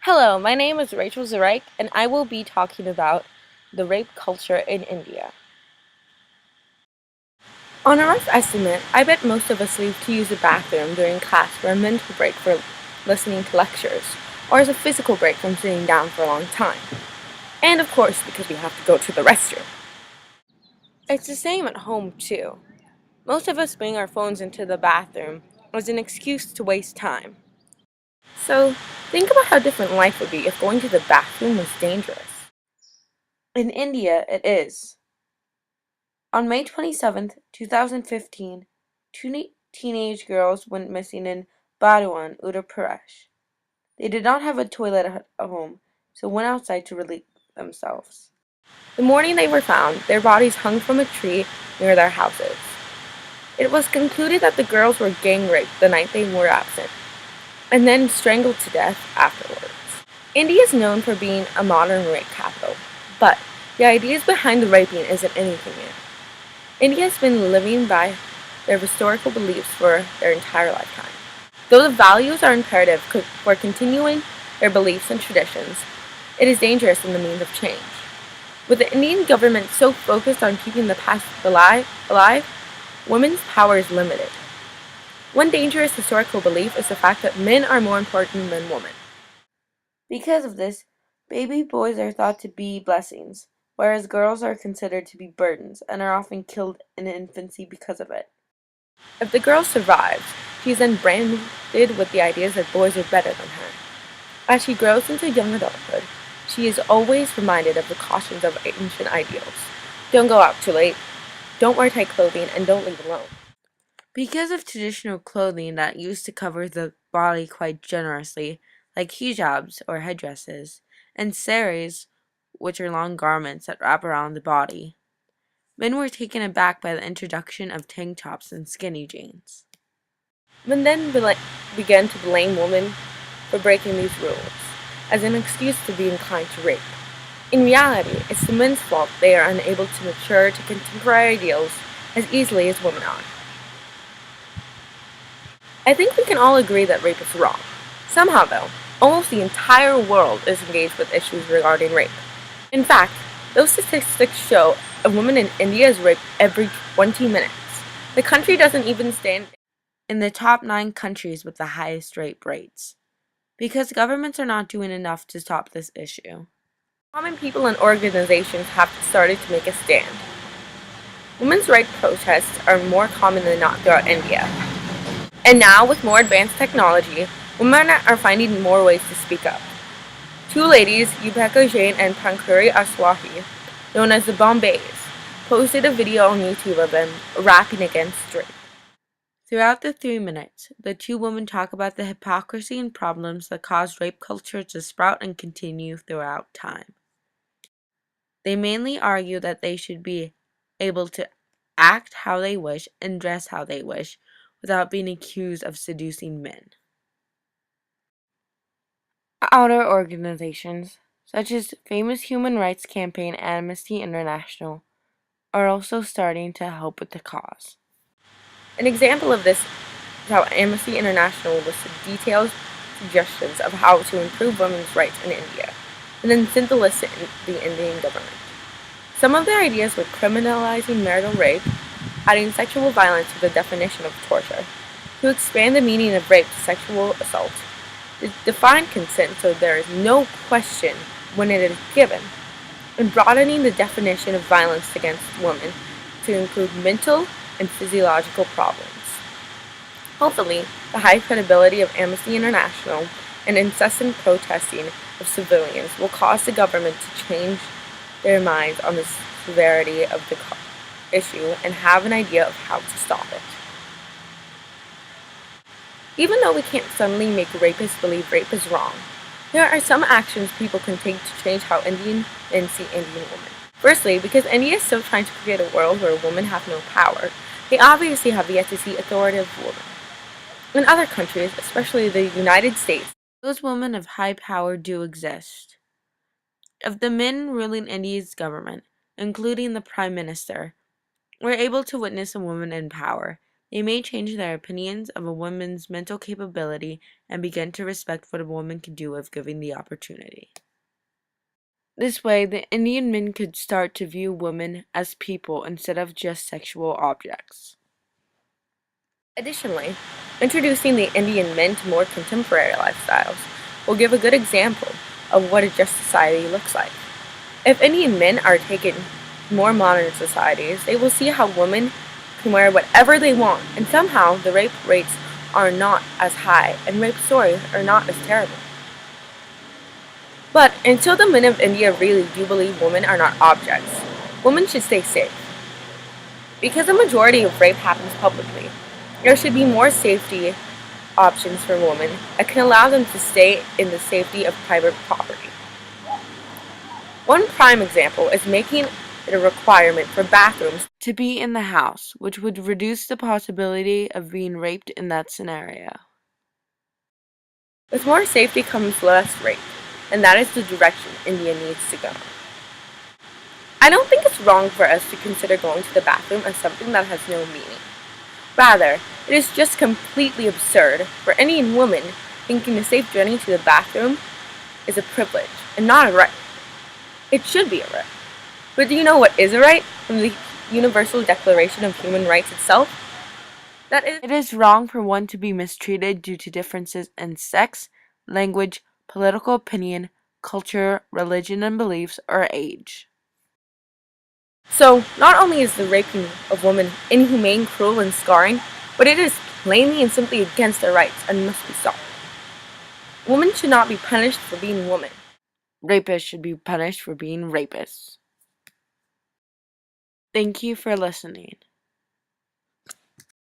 Hello, my name is RachelZuraek, and I will be talking about the rape culture in India. On a rough estimate, I bet most of us leave to use the bathroom during class for a mental break for listening to lectures, or as a physical break from sitting down for a long time. And of course, because we have to go to the restroom. It's the same at home, too. Most of us bring our phones into the bathroom as an excuse to waste time. So, think about how different life would be if going to the bathroom was dangerous. In India, it is. On May 27, 2015, two teenage girls went missing in Burdwan, Uttar Pradesh. They did not have a toilet at home, so went outside to relieve themselves. The morning they were found, their bodies hung from a tree near their houses. It was concluded that the girls were gang raped the night they were absent, and then strangled to death afterwards. India is known for being a modern rape capital, but the ideas behind the raping isn't anything new. India has been living by their historical beliefs for their entire lifetime. Though the values are imperative for continuing their beliefs and traditions, it is dangerous in the means of change. With the Indian government so focused on keeping the past alive, women's power is limited. One dangerous historical belief is the fact that men are more important than women. Because of this, baby boys are thought to be blessings, whereas girls are considered to be burdens and are often killed in infancy because of it. If the girl survives, she is then branded with the ideas that boys are better than her. As she grows into young adulthood, she is always reminded of the cautions of ancient ideals. Don't go out too late, don't wear tight clothing, and don't leave alone. Because of traditional clothing that used to cover the body quite generously, like hijabs or headdresses, and saris, which are long garments that wrap around the body, men were taken aback by the introduction of tank tops and skinny jeans. Men then began to blame women for breaking these rules, as an excuse to be inclined to rape. In reality, it's the men's fault they are unable to mature to contemporary ideals as easily as women are. I think we can all agree that rape is wrong. Somehow, though, almost the entire world is engaged with issues regarding rape. In fact, those statistics show a woman in India is raped every 20 minutes. The country doesn't even stand in the top 9 countries with the highest rape rates, because governments are not doing enough to stop this issue. Common people and organizations have started to make a stand. Women's rights protests are more common than not throughout India. And now, with more advanced technology, women are finding more ways to speak up. Two ladies, Yupeka Jain and Pankuri Aswahi, known as the Bombays, posted a video on YouTube of them rapping against rape. Throughout the 3 minutes, the two women talk about the hypocrisy and problems that caused rape culture to sprout and continue throughout time. They mainly argue that they should be able to act how they wish and dress how they wish without being accused of seducing men. Outer organizations, such as famous human rights campaign Amnesty International, are also starting to help with the cause. An example of this is how Amnesty International listed detailed suggestions of how to improve women's rights in India, and then sent the list to the Indian government. Some of their ideas were criminalizing marital rape, adding sexual violence to the definition of torture, to expand the meaning of rape to sexual assault, to define consent so there is no question when it is given, and broadening the definition of violence against women to include mental and physiological problems. Hopefully, the high credibility of Amnesty International and incessant protesting of civilians will cause the government to change their minds on the severity of the issue and have an idea of how to stop it. Even though we can't suddenly make rapists believe rape is wrong, there are some actions people can take to change how Indian men see Indian women. Firstly, because India is still trying to create a world where women have no power, they obviously have yet to see authoritative women. In other countries, especially the United States, those women of high power do exist. Of the men ruling India's government, including the Prime Minister, were able to witness a woman in power, they may change their opinions of a woman's mental capability and begin to respect what a woman can do if given the opportunity. This way, the Indian men could start to view women as people instead of just sexual objects. Additionally, introducing the Indian men to more contemporary lifestyles will give a good example of what a just society looks like. If Indian men are taken to more modern societies, they will see how women can wear whatever they want, and somehow the rape rates are not as high and rape stories are not as terrible. But until the men of India really do believe women are not objects, women should stay safe. Because the majority of rape happens publicly, there should be more safety options for women that can allow them to stay in the safety of private property. One prime example is making it a requirement for bathrooms to be in the house, which would reduce the possibility of being raped in that scenario. With more safety comes less rape, and that is the direction India needs to go. I don't think it's wrong for us to consider going to the bathroom as something that has no meaning. Rather, it is just completely absurd for any woman thinking a safe journey to the bathroom is a privilege and not a right. It should be a right. But do you know what is a right from the Universal Declaration of Human Rights itself? It is wrong for one to be mistreated due to differences in sex, language, political opinion, culture, religion and beliefs, or age. So, not only is the raping of women inhumane, cruel, and scarring, but it is plainly and simply against their rights and must be stopped. Women should not be punished for being women. Rapists should be punished for being rapists. Thank you for listening.